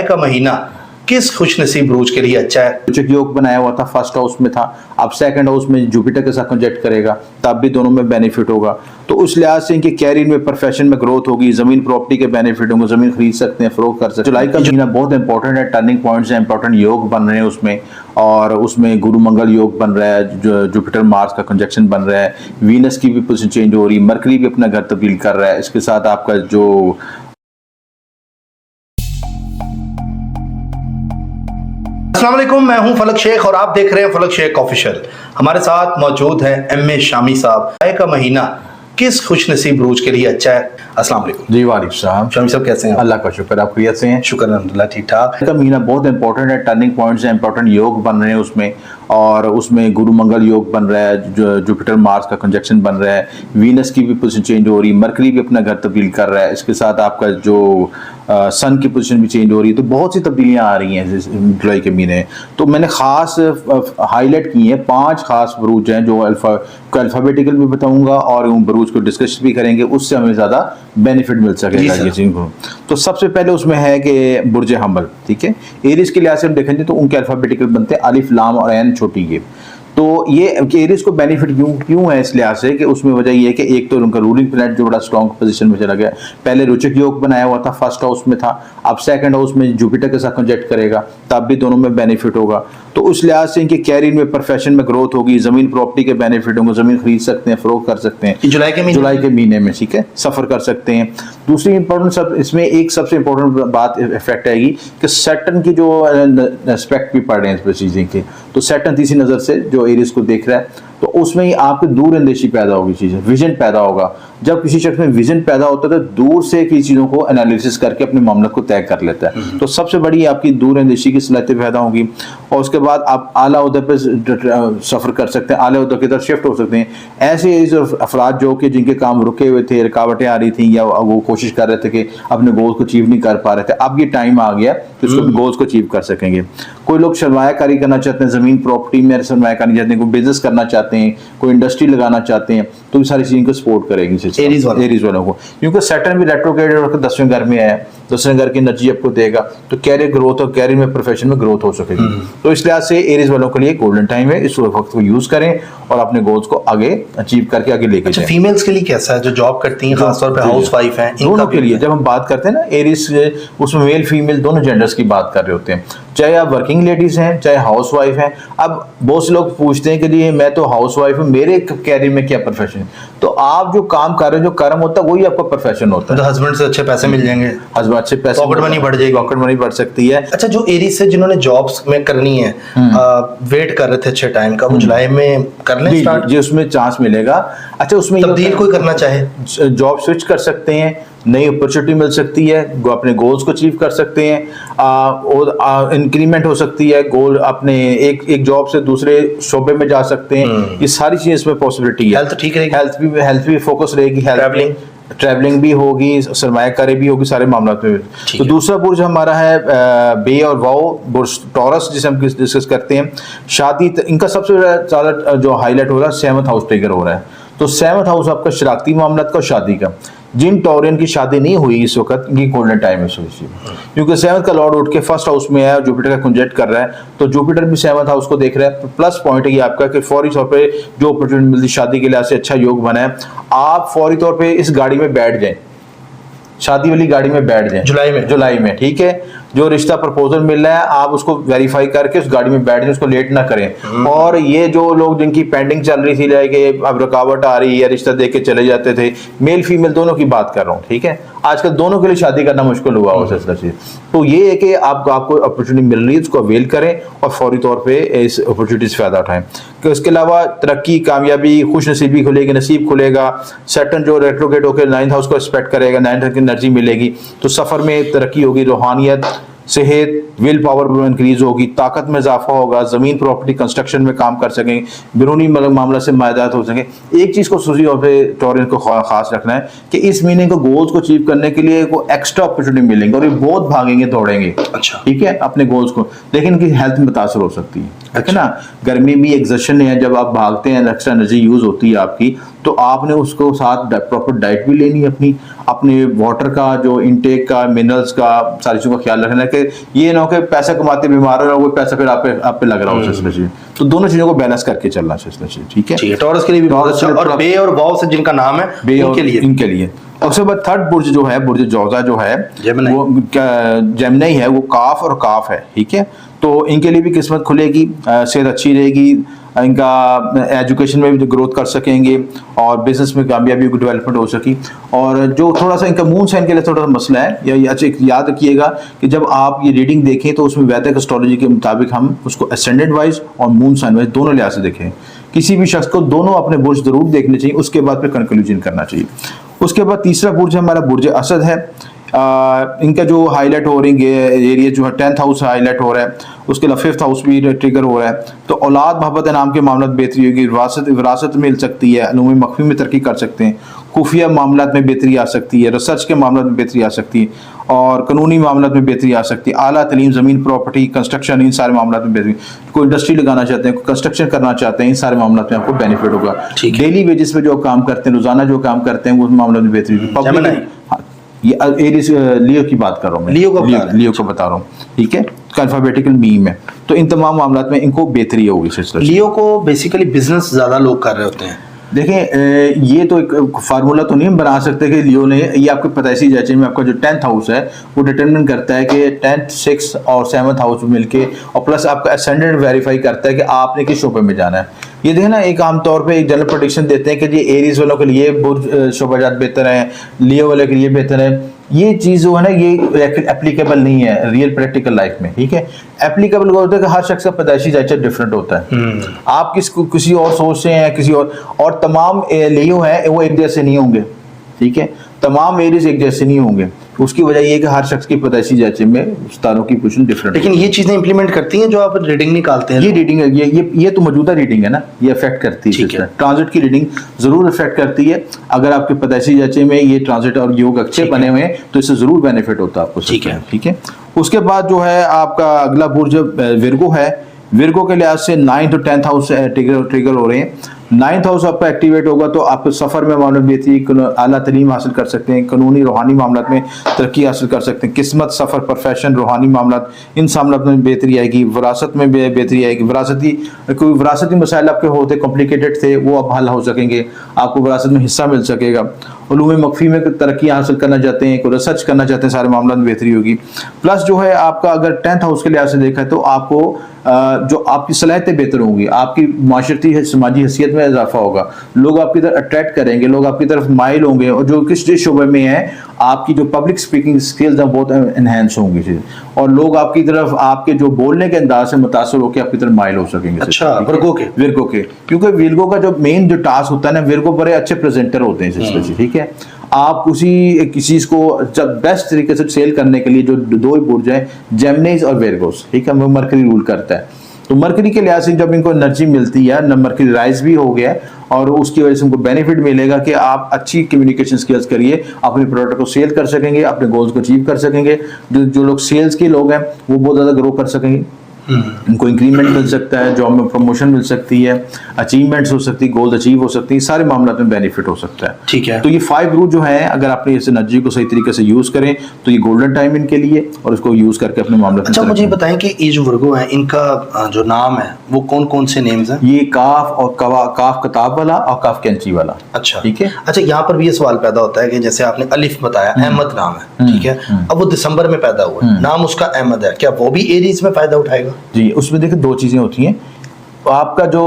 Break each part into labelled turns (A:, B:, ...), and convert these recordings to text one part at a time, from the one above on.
A: जुलाई का महीना किस खुशनसीब रूज के लिए अच्छा है?
B: रुचक योग बनाया हुआ था, फर्स्ट हाउस में था, अब सेकंड हाउस में जुपिटर के साथ कंजक्ट करेगा, तब भी दोनों में बेनिफिट होगा। तो उस लिहाज से इनके कैरियर में, प्रोफेशन में ग्रोथ होगी, जमीन प्रॉपर्टी के बेनिफिट होंगे, जमीन खरीद सकते हैं, फरोख्त कर सकते हैं। जुलाई का महीना बहुत इंपॉर्टेंट है, टर्निंग पॉइंट्स हैं, इंपॉर्टेंट योग बन रहे हैं उसमें, और उसमें गुरु मंगल योग बन रहा है, जुपिटर मार्स का कंजक्शन बन रहा है, वीनस की भी पोजीशन चेंज हो रही है, मरकरी भी अपना घर तब्दील कर रहा है। इसके साथ आपका जो
A: अस्सलाम वालेकुम, मैं हूं फलक शेख और आप देख रहे हैं फलक शेख ऑफिशियल। हमारे साथ मौजूद है एम.ए. शामी साहब। जुलाई का महीना किस खुशनसीब रूज के लिए अच्छा है? अस्सलाम वालेकुम।
B: जी वालेकुम सलाम।
A: शामी साहब कैसे हैं?
B: अल्लाह का शुक्र, आप खैरियत से हैं?
A: शुक्र अल्हम्दुलिल्लाह, ठीक ठाक।
B: का महीना बहुत इंपॉर्टेंट है, टर्निंग पॉइंट्स हैं, इंपॉर्टेंट योग बन रहे हैं उसमें, और उसमें गुरु मंगल योग बन रहा है, जुपिटर मार्स का कंजक्शन बन रहा है, वीनस की भी पोजीशन चेंज हो रही है, मरकरी भी अपना घर तब्दील कर रहा है। इसके साथ आपका जो सन की पोजीशन भी चेंज हो रही है। तो बहुत सी तब्दीलियां आ रही हैं जुलाई के महीने। तो मैंने खास हाईलाइट की हैं 5 खास बरूज हैं जो अल्फ़ाबेटिकल भी बताऊंगा और उन बरूज को डिस्कस भी करेंगे, उससे हमें ज़्यादा बेनिफिट मिल सकेगा ये चीज़ को। तो सबसे पहले उसमें है कि बुर्ज हमल, ठीक है। एरिस के लिहाज से हम देखेंगे तो उनके अल्फ़ाबेटिकल बनते हैं अलिफ लाम और ऐन छोटी ये। तो ये एरिस को बेनिफिट क्यों है इस लिहाज से कि उसमें वजह ये है कि एक तो उनका रूलिंग प्लैनेट जो बड़ा स्ट्रॉन्ग पोजीशन में चला गया, पहले रुचक योग बनाया हुआ था, फर्स्ट हाउस में था, अब सेकंड हाउस में जुपिटर के साथ कंजक्ट करेगा, तब भी दोनों में बेनिफिट होगा। तो उस लिहाज से इनके कैरियर में, प्रोफेशन में ग्रोथ होगी, जमीन प्रॉपर्टी के बेनिफिट होंगे, जमीन खरीद सकते हैं, फरोख्त कर सकते हैं जुलाई के महीने में, ठीक है, सफर कर सकते हैं। दूसरी इंपॉर्टेंट इसमें एक सबसे इंपॉर्टेंट बात इफेक्ट आएगी कि सैटर्न की जो एस्पेक्ट भी पड़ रहे हैं इस पर चीजें के। तो सैटर्न तीसरी नजर से जो एरिस को देख रहा है, तो उसमें ही आपकी दूर अंदेशी पैदा होगी, चीजें विजन पैदा होगा। जब किसी शख्स में विजन पैदा होता है तो दूर से की चीजों को एनालिसिस करके अपने मामले को तय कर लेता है। तो सबसे बड़ी आपकी दूर अंदेशी की सलाहियतें पैदा होंगी, और उसके बाद आप आला उहदे पे सफर कर सकते हैं, आला उहदे की तरफ शिफ्ट हो सकते हैं। ऐसे अफराद जो कि जिनके काम रुके हुए थे, रुकावटें आ रही थी, या वो कोशिश कर रहे थे कि अपने गोल्स को अचीव नहीं कर पा रहे थे, अब ये टाइम आ गया कि उसको गोल्स को अचीव कर सकेंगे। कोई लोग सरमायाकारी करना चाहते हैं, जमीन प्रॉपर्टी में सरमायाकारी चाहते हैं, कोई बिजनेस करना चाहते हैं, कोई इंडस्ट्री लगाना चाहते हैं, तो ये सारी चीज़ों को सपोर्ट करेगी एरीज वालों को, क्योंकि सैटर्न भी रेट्रोग्रेड होकर 10वें घर में आया, 10वें घर की एनर्जी आपको देगा, तो कैरियर ग्रोथ और कैरियर में प्रोफेशन में ग्रोथ हो सकेगी। तो इस लिहाज से एरीज वालों के लिए गोल्डन टाइम है, इस वक्त को यूज करें और अपने गोल्स को आगे अचीव करके आगे लेके जाएं।
A: फीमेल्स के लिए कैसा है जो जॉब करती हैं, खासतौर पे हाउस वाइफ हैं,
B: दोनों के लिए जब हम बात करते हैं ना एरीज, उसमें मेल फीमेल दोनों जेंडर्स की बात कर रहे होते हैं, चाहे आप वर्किंग लेडीज हैं चाहे हाउस वाइफ हैं। अब बहुत से लोग पूछते हैं कि जी मैं तो हाउस वाइफ हूँ, मेरे कैरियर में क्या प्रोफेशन है? तो आप जो काम कर रहे हो, जो कर्म होता है, वही आपका प्रोफेशन होता है।
A: तो हस्बैंड से अच्छे पैसे मिल जाएंगे,
B: हस्बैंड अच्छे पैसे,
A: पॉकेट मनी बढ़ जाएगी,
B: पॉकेट मनी बढ़ सकती है।
A: अच्छा, जो एरीज से जिन्होंने जॉब्स में करनी है, वेट कर रहे थे अच्छे टाइम का, वो जुलाई में कर लें स्टार्ट?
B: जी, उसमें चांस मिलेगा। अच्छा, उसमें
A: तब्दील कोई करना चाहे,
B: जॉब स्विच कर सकते हैं, नई अपॉर्चुनिटी मिल सकती है, अपने गोल्स को अचीव कर सकते हैं, और इंक्रीमेंट हो सकती है, गोल अपने एक जॉब से दूसरे शोबे में जा सकते हैं। ये सारी चीजें इसमें पॉसिबिलिटी है।
A: हेल्थ ठीक रहेगी,
B: हेल्थ भी फोकस रहेगी, ट्रैवलिंग भी होगी, सरमायाकारी भी होगी, सारे मामला में। तो दूसरा बुर्ज हमारा है बे और वाओ बुर्ज टॉरस, जिसे हम डिस्कस करते हैं। शादी, इनका सबसे ज्यादा जो हाईलाइट हो रहा है 7th हाउस ट्रिगर हो रहा है। तो 7th हाउस आपका शरारती मामला का, शादी का। जिन टॉरियन की शादी नहीं हुई इस वक्त, ये गोल्डन टाइम है क्योंकि 7th का लॉर्ड उठ के 1st हाउस में आया और जुपिटर का कंजक्ट कर रहा है, तो जुपिटर भी 7th हाउस को देख रहा है। प्लस पॉइंट है ये आपका कि फौरी तौर पे जो अपॉर्चुनिटी मिलती शादी के लिहाज से अच्छा योग बना है, आप फौरी तौर पे इस गाड़ी में बैठ जाएं, शादी वाली गाड़ी में बैठ जाएं जुलाई में, ठीक है। जो रिश्ता प्रपोजल मिल रहा है आप उसको वेरीफाई करके उस गाड़ी में बैठ जाए, उसको लेट ना करें। और ये जो लोग जिनकी पेंडिंग चल रही थी, लाइक अब रुकावट आ रही है, रिश्ता देख के चले जाते थे, मेल फीमेल दोनों की बात कर रहा हूँ, ठीक है। आजकल दोनों के लिए शादी करना मुश्किल हुआ हो सिलसिला चीज। तो ये है कि आपको अपॉर्चुनिटी मिल रही है, उसको अवेल करें और फौरी तौर पे इस अपॉर्चुनिटी से फायदा उठाएं। कि उसके अलावा तरक्की, कामयाबी, खुश नसीबी खुलेगी, नसीब खुलेगा। सैटर्न जो रेट्रोग्रेड होकर 9th हाउस को एक्सपेक्ट करेगा, 9th की एनर्जी मिलेगी, तो सफर में तरक्की होगी, रूहानियत, सेहत, विल पावर इंक्रीज होगी, ताकत में इजाफा होगा, जमीन प्रॉपर्टी कंस्ट्रक्शन में काम कर सकेंगे, बिरूनी मामला से मायदात हो सके। एक चीज को सूजी और टॉरियन को खास रखना है कि इस महीने को गोल्स को अचीव करने के लिए को एक्स्ट्रा अपॉर्चुनिटी मिलेंगे और ये बहुत भागेंगे दौड़ेंगे,
A: अच्छा, ठीक
B: है, अपने गोल्स को। लेकिन इनकी हेल्थ में मुतासर हो सकती है, अच्छा ना। गर्मी भी एग्जर्शन है, जब आप भागते हैं एक्स्ट्रा एनर्जी यूज होती है आपकी, तो आपने उसको साथ प्रॉपर डाइट भी लेनी है अपने वाटर का जो इनटेक का, मिनरल्स का, सारी चीज़ों का ख्याल रखना है कि ये ना हो कि पैसा कमाते बीमार हो, वो पैसा फिर आप पे लग रहा हो सिलसिले से। तो दोनों चीज़ों को बैलेंस करके चलना सिलसिले से, ठीक है।
A: टॉरस के लिए भी बहुत अच्छा, और बे और वाव से जिनका नाम है
B: इनके लिए। और उसके बाद थर्ड बुर्ज जो है, बुर्ज जौजा जो है, वो जेमिनी है, वो काफ और काफ है, ठीक है। तो इनके लिए भी किस्मत खुलेगी, सेहत अच्छी रहेगी, इनका एजुकेशन में भी ग्रोथ कर सकेंगे और बिजनेस में कामयाबी की डेवलपमेंट हो सकी। और जो थोड़ा सा इनका मून साइन के लिए थोड़ा सा मसला है, या अच्छा याद रखिएगा कि जब आप ये रीडिंग देखें तो उसमें वैदिक एस्ट्रोलॉजी के मुताबिक हम उसको एसेंडेंट वाइज और मून साइन वाइज दोनों लिहाज से देखें। किसी भी शख्स को दोनों अपने बुर्ज जरूर देखने चाहिए, उसके बाद फिर कंक्लूजन करना चाहिए। उसके बाद तीसरा बुर्ज हमारा बुर्ज असद है। इनका जो हाईलाइट हो रही है एरिया जो है 10th हाउस हाईलाइट हो रहा है, उसके अलावा 5th हाउस भी ट्रिगर हो रहा है। तो औलाद मोहब्बत नाम के मामला में बेहतरी होगी, विरासत मिल सकती है, अलूम मख्फी में तरक्की कर सकते हैं, खुफिया मामला में बेहतरी आ सकती है, रिसर्च के मामला में बेहतरी आ सकती है, और कानूनी मामला में बेहतरी आ सकती है, आला तलीम, ज़मीन प्रॉपर्टी, कंस्ट्रक्शन, इन सारे मामला में बेहतरी। कोई इंडस्ट्री लगाना चाहते हैं, कोई कंस्ट्रक्शन करना चाहते हैं, इन सारे मामला में आपको बेनिफिट होगा। डेली बेसिस पे जो काम करते हैं, रोजाना जो काम करते हैं, उस मामले में बेहतरी होगी। ये एरिस लियो की बात कर रहा हूँ मैं, लियो को बता रहा हूँ, ठीक है, अल्फाबेटिकल मीम है। तो इन तमाम मामलों में इनको बेहतरी होगी सिलसिले।
A: लियो को बेसिकली बिजनेस ज्यादा लोग कर रहे होते हैं।
B: देखें, ये तो एक फार्मूला तो नहीं बना सकते कि लियो ने, ये आपको पैदाइशी जांच में आपका जो 10th हाउस है वो डिटरमिन करता है कि 10th, 6th और 7th हाउस मिलके, और प्लस आपका एसेंडेंट वेरीफाई करता है कि आपने किस शोबे में जाना है। ये देखें ना, एक आमतौर पे एक जनरल प्रेडिक्शन देते हैं कि जी एरीज वालों के लिए बुर्ज शोबाजात बेहतर है, लियो वाले के लिए बेहतर है। ये चीज़ जो है ना, ये एप्लीकेबल नहीं है रियल प्रैक्टिकल लाइफ में, ठीक है। एप्लीकेबल होता है कि हर शख्स का पैदाइशी जायचा डिफरेंट होता है। आप किसी और सोच से हैं, किसी और तमाम लियो है वो एक जैसे नहीं होंगे, ठीक है, तमाम एरियाज एक जैसे नहीं होंगे। उसकी वजह ये है कि हर शख्स की पैदाइशी जांचे में सितारों की पोजीशन डिफरेंट।
A: लेकिन ये चीजें इंप्लीमेंट करती हैं जो आप रीडिंग निकालते हैं।
B: ये रीडिंग है, ये तो मौजूदा रीडिंग है ना, ये अफेक्ट करती है। ट्रांजिट की रीडिंग जरूर अफेक्ट करती है। अगर आपके पैदाइशी जांचे में ये ट्रांजिट और योग अच्छे बने हुए हैं तो इससे जरूर बेनिफिट होता है आपको, ठीक है। उसके बाद जो है आपका अगला बुर्ज विर्गो है। विर्गो के लिहाज से 9th और 10th हाउस ट्रिगर हो रहे हैं। 9th हाउस आपका एक्टिवेट होगा तो आप सफ़र में मामला बेहतरी, आला तलीम हासिल कर सकते हैं, कानूनी रूहानी मामला में तरक्की हासिल कर सकते हैं, किस्मत, सफ़र, प्रोफेशन, रूहानी मामला, इन मामला में बेहतरी आएगी, विरासत में बेहतरी आएगी। कोई विरासती मसाइल आपके होते कॉम्प्लिकेटेड थे, वो अब हल हो सकेंगे, आपको विरासत में हिस्सा मिल सकेगा। उलूम मख्फी में तरक्की हासिल करना चाहते हैं, कोई रिसर्च करना चाहते हैं, सारे मामला में बेहतरी होगी। प्लस जो है आपका अगर 10th हाउस के लिहाज से देखा है तो आपको जो आपकी सलाहियतें बेहतर होंगी, आपकी माशरती समाजी हैसियत में इजाफा होगा, लोग आपकी तरफ अट्रैक्ट करेंगे, लोग आपकी तरफ माइल होंगे, और जो किस शोबे में है आपकी जो पब्लिक स्पीकिंग स्किल्स हैं बहुत इन्हेंस होंगी, और लोग आपकी तरफ आपके जो बोलने के अंदाज से मुतासर होकर आपकी तरफ माइल हो सकेंगे।
A: अच्छा, विर्गो के
B: क्योंकि विर्गो का जो मेन जो टास्क होता है ना, विर्गो बड़े अच्छे प्रेजेंटर होते हैं, ठीक है। आप किसी चीज को जब बेस्ट तरीके से सेल करने के लिए जो दो ही बुर्ज है, जेमिनीज और विर्गोस, ठीक है, वो मरकरी रूल करता है। तो मरकरी के लिहाज से जब इनको एनर्जी मिलती है न, मरकरी राइज भी हो गया और उसकी वजह से उनको बेनिफिट मिलेगा कि आप अच्छी कम्युनिकेशन स्किल्स करिए, अपने प्रोडक्ट को सेल कर सकेंगे, अपने गोल्स को अचीव कर सकेंगे। जो लोग सेल्स के लोग हैं वो बहुत ज़्यादा ग्रो कर सकेंगे, उनको इंक्रीमेंट मिल सकता है, जॉब में प्रमोशन मिल सकती है, अचीवमेंट्स हो सकती है, गोल्स अचीव हो सकती है, सारे मामलों में बेनिफिट हो सकता है,
A: ठीक है।
B: तो ये 5 रूट जो है, अगर आपने इस एनर्जी को सही तरीके से यूज करें तो ये गोल्डन टाइम इनके लिए, और इसको यूज करके अपने मामले।
A: अच्छा, मुझे बताएं कि ये जो वर्गो है इनका जो नाम है वो कौन कौन से नेम्स हैं?
B: ये काफ और काफ किताब वाला और काफ कैंची वाला।
A: अच्छा,
B: ठीक है।
A: अच्छा, यहाँ पर भी ये सवाल पैदा होता है कि जैसे आपने अलिफ बताया, अहमद नाम है, ठीक है, अब वो दिसंबर में पैदा हुआ, नाम उसका अहमद है, क्या वो भी एरीज में फायदा उठाएगा?
B: जी, उसमें देखिए 2 चीजें होती हैं। आपका जो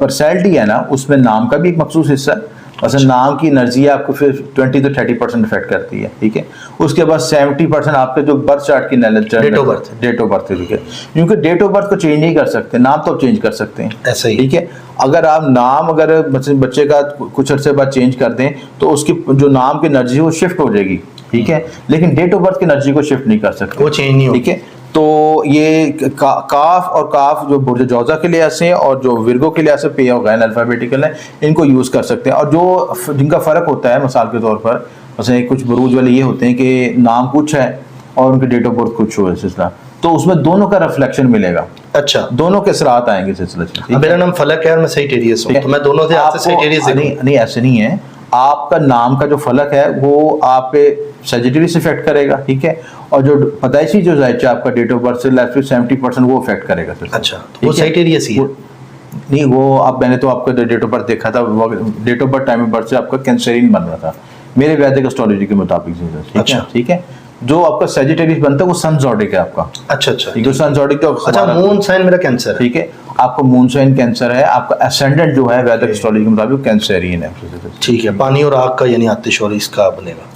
B: पर्सनैलिटी है ना, उसमें नाम का भी एक मखसूस हिस्सा है। अच्छा, नाम की एनर्जी आपको फिर 20 से 30% इफेक्ट करती है, ठीक है। उसके बाद 70% आपके जो बर्थ चार्ट की डेट ऑफ बर्थ है, ठीक है, क्योंकि डेट ऑफ बर्थ को चेंज नहीं कर सकते, नाम तो चेंज कर सकते हैं,
A: ऐसा ही,
B: ठीक है। अगर आप नाम अगर बच्चे का कुछ अर्से बाद चेंज कर दें तो उसकी जो नाम की एनर्जी है वो शिफ्ट हो जाएगी, ठीक है, लेकिन डेट ऑफ बर्थ की एनर्जी को शिफ्ट नहीं कर सकते,
A: वो चेंज नहीं होगी,
B: ठीक है। तो ये काफ और काफ जो बुर्ज जौजा के लिहाज से और जो विर्गो के लिहाज से पे और गैन अल्फाबेटिकल है, इनको यूज़ कर सकते हैं। और जो जिनका फ़र्क होता है, मिसाल के तौर पर जैसे कुछ बुरूज वाले ये होते हैं कि नाम कुछ है और उनकी डेट ऑफ बर्थ कुछ हो, इस तरह, तो उसमें दोनों का रिफ्लेक्शन मिलेगा।
A: अच्छा,
B: दोनों के असरात आएंगे इस सिलसिले में, ठीक
A: अब
B: है?
A: मेरा नाम फलक है और मैं सेजिटेरियस हूँ, तो मैं दोनों से आपसे सेजिटेरियस
B: नहीं ऐसे नहीं है, आपका नाम का जो फलक है वो आप पे सजिटेरियस इफेक्ट करेगा, ठीक है? और जो पैदाइशी जो जायचा आपका डेट ऑफ बर्थ से 70% वो इफेक्ट करेगा सर।
A: अच्छा, तो वो सेजिटेरियस ही है।
B: नहीं, वो आप मैंने तो आपका डेट ऑफ बर्थ देखा था, date of birth time of birth से आपका कैंसरिन बन रहा था मेरे वैदिक एस्ट्रोलॉजी के मुताबिक, ठीक है?
A: अच्छा।
B: ठीक है, जो आपका सेजिटेरियस बनता है वो सन ज़ोडिक है आपका।
A: अच्छा अच्छा,
B: ठीक है, सन ज़ोडिक तो
A: अच्छा, मून साइन मेरा कैंसर है।
B: ठीक है, आपका मून साइन कैंसर है, आपका असेंडेंट जो है वैदिक एस्ट्रोलॉजी के मुताबिक कैंसरियन है।
A: ठीक है, पानी और आग का यानी आतिश और इसका बनेगा।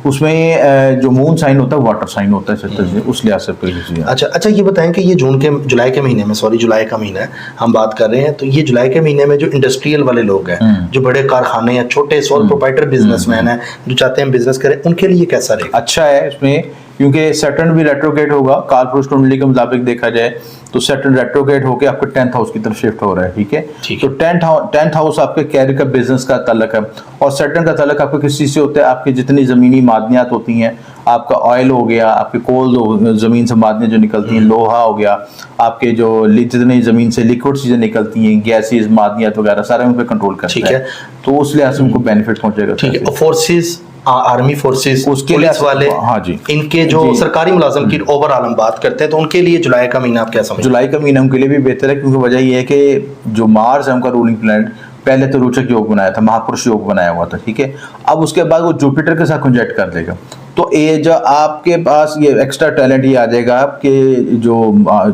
B: उसमें जो मून साइन होता है वाटर साइन होता है, उस लिहाज से कोई चीज़ है।
A: अच्छा अच्छा, ये बताएं कि ये जुलाई के महीने में, सॉरी जुलाई का महीना है हम बात कर रहे हैं, तो ये जुलाई के महीने में जो इंडस्ट्रियल वाले लोग हैं, जो बड़े कारखाने या छोटे सोल प्रोप्राइटर बिजनेसमैन हैं जो चाहते हैं बिजनेस करें, उनके लिए कैसा रहेगा?
B: अच्छा है इसमें, क्योंकि सैटर्न भी रेट्रोगेट होगा, कालपुरुष कुंडली के मुताबिक देखा जाए तो सैटर्न रेट्रोगेट होकर आपके 10th हाउस की तरफ शिफ्ट हो रहा है, ठीक है?
A: ठीक है।
B: तो 10th हाउस आपके कैरियर का, बिजनेस का ताल्लुक है, और सैटर्न का ताल्लुक आपको किस चीज़ से होता है? आपकी जितनी ज़मीनी मादनियात होती हैं, आपका ऑयल हो गया, आपके कोल ज़मीन से मादनियाँ जो निकलती हैं, लोहा हो गया, आपके जो जितनी ज़मीन से लिक्विड चीज़ें निकलती हैं, गैसेस, मादनियात वगैरह, सारे उन पर कंट्रोल करता
A: ठीक
B: है।
A: है।
B: तो उस लिहाज से उनको बेनिफिट पहुँचेगा।
A: ठीक है, फोर्सेस, आर्मी फोर्सेस,
B: उसके
A: पुलिस
B: लिए
A: वाले,
B: हाँ जी,
A: इनके जो
B: जी।
A: सरकारी मुलाजिम की ओवरऑल हम बात करते हैं, तो उनके लिए जुलाई का महीना आप क्या समझते हैं?
B: जुलाई का महीना उनके लिए भी बेहतर है, क्योंकि वजह यह है कि जो मार्स है उनका रूलिंग प्लैनेट, पहले तो रोचक योग बनाया था, महापुरुष योग बनाया हुआ था, ठीक है? अब उसके बाद वो जुपिटर के साथ कंजक्ट कर देगा, तो ये जो आपके पास ये एक्स्ट्रा टैलेंट ये आ जाएगा, आपके जो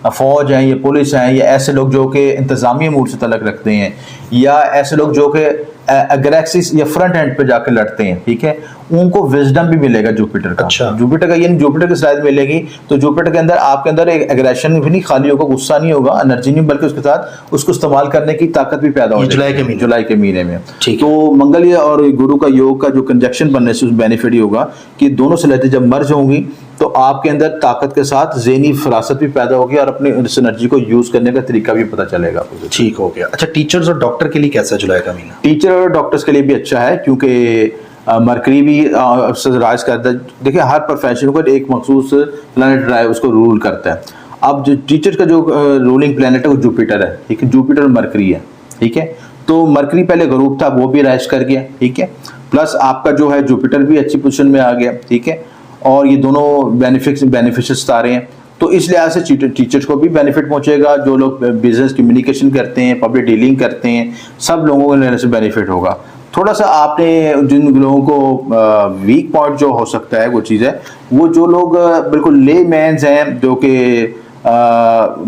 B: फौज हैं, ये पुलिस हैं, ये ऐसे लोग जो कि इंतजामी अमूर से तलक रखते हैं, या ऐसे लोग जो कि अग्रेसिस या फ्रंट एंड पे जाकर लड़ते हैं, ठीक है? उनको विजडम भी मिलेगा जुपिटर का।
A: अच्छा।
B: जुपिटर का यानी जुपिटर की साइड मिलेगी, तो जुपिटर के अंदर आपके अंदर एक एग्रेशन भी नहीं खाली होगा, गुस्सा नहीं होगा, एनर्जी नहीं, बल्कि उसके साथ उसको इस्तेमाल करने की ताकत भी पैदा हो जाएगी जुलाई के महीने में।
A: ठीक है।
B: तो मंगल और गुरु का योग का जो कंजक्शन बनने से बेनिफिट ही होगा कि दोनों सलाहियतें जब मर्ज होंगी तो आपके अंदर ताकत के साथ ज़हनी फरासत भी पैदा होगी और अपनी इस एनर्जी को यूज करने का तरीका भी पता चलेगा आपको।
A: ठीक हो गया। अच्छा, टीचर्स और डॉक्टर के लिए कैसा है जुलाई का महीना?
B: टीचर और डॉक्टर्स के लिए भी अच्छा है, क्योंकि मरकरी भी राइज करता है। देखिए, हर प्रोफेशन को एक मखसूस प्लैनेट ड्राइव उसको रूल करता है। अब जो टीचर का जो रूलिंग प्लैनेट है वो जुपिटर है, ठीक है? जुपिटर और मरकरी है, ठीक है? तो मरकरी पहले ग्रुप था, वो भी राइज कर गया, ठीक है? प्लस आपका जो है जुपिटर भी अच्छी पोजीशन में आ गया, ठीक है? और ये दोनों बेनिफिशियस तारे हैं, तो इस लिहाज से टीचर्स को भी बेनिफिट पहुंचेगा। जो लोग बिजनेस कम्युनिकेशन करते हैं, पब्लिक डीलिंग करते हैं, सब लोगों को लेने से बेनिफिट होगा। थोड़ा सा आपने जिन लोगों को वीक पॉइंट जो हो सकता है वो चीज़ है, वो जो लोग बिल्कुल ले मैन्स हैं, जो कि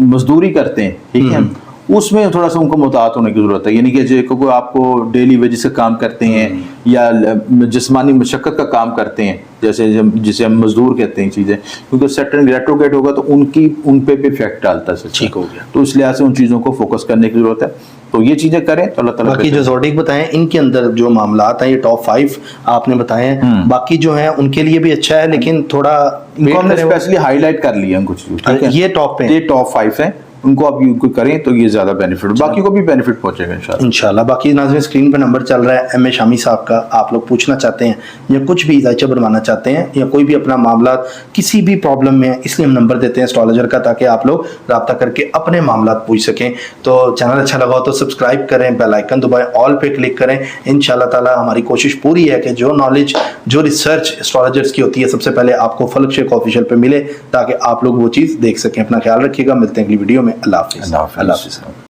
B: मजदूरी करते हैं, ठीक है? उसमें थोड़ा सा उनको मुतात होने की ज़रूरत है, यानी कि जो आपको डेली वेजेस का काम करते हैं या जिस्मानी मशक्क़त का काम करते हैं, जिसे हम मजदूर कहते हैं चीज़ें, क्योंकि सैटर्न रेट्रोग्रेड होगा तो उन पे भी इफेक्ट डालता है।
A: ठीक हो गया।
B: तो इस लिहाज से उन चीज़ों को फोकस करने की ज़रूरत है, तो ये चीज़ें करें तो अल्लाह ताला।
A: बाकी जो ज़ोडिक बताएं, इनके अंदर जो मामलात हैं, ये टॉप 5 आपने बताए हैं, बाकी जो हैं उनके लिए भी अच्छा है, लेकिन थोड़ा
B: हमने स्पेशली हाईलाइट कर लिया कुछ, ठीक है?
A: ये टॉप पे,
B: ये टॉप 5 है, उनको आप यूज करें तो ये ज्यादा बेनिफिट, बाकी को भी बेनिफिट पहुंचेगा
A: इंशाल्लाह। बाकी नाज़रीन, स्क्रीन पे नंबर चल रहा है एम ए शामी साहब का, आप लोग पूछना चाहते हैं या कुछ भी जायचा बनवाना चाहते हैं या कोई भी अपना मामला किसी भी प्रॉब्लम में है, इसलिए हम नंबर देते हैं एस्ट्रोलॉजर का, ताकि आप लोग रब्ता करके अपने मामला पूछ सकें। तो चैनल अच्छा लगा हो तो सब्सक्राइब करें, बेल आइकन दबाएं, ऑल पे क्लिक करें। इंशाल्लाह ताला हमारी कोशिश पूरी है कि जो नॉलेज, जो रिसर्च एस्ट्रोलॉजर्स की होती है, सबसे पहले आपको फलक शेख ऑफिशियल पे मिले, ताकि आप लोग वो चीज़ देख सकें। अपना ख्याल रखिएगा, मिलते हैं अगली वीडियो में। अल्लाह हाफिज़।
B: अल्लाह हाफिज़।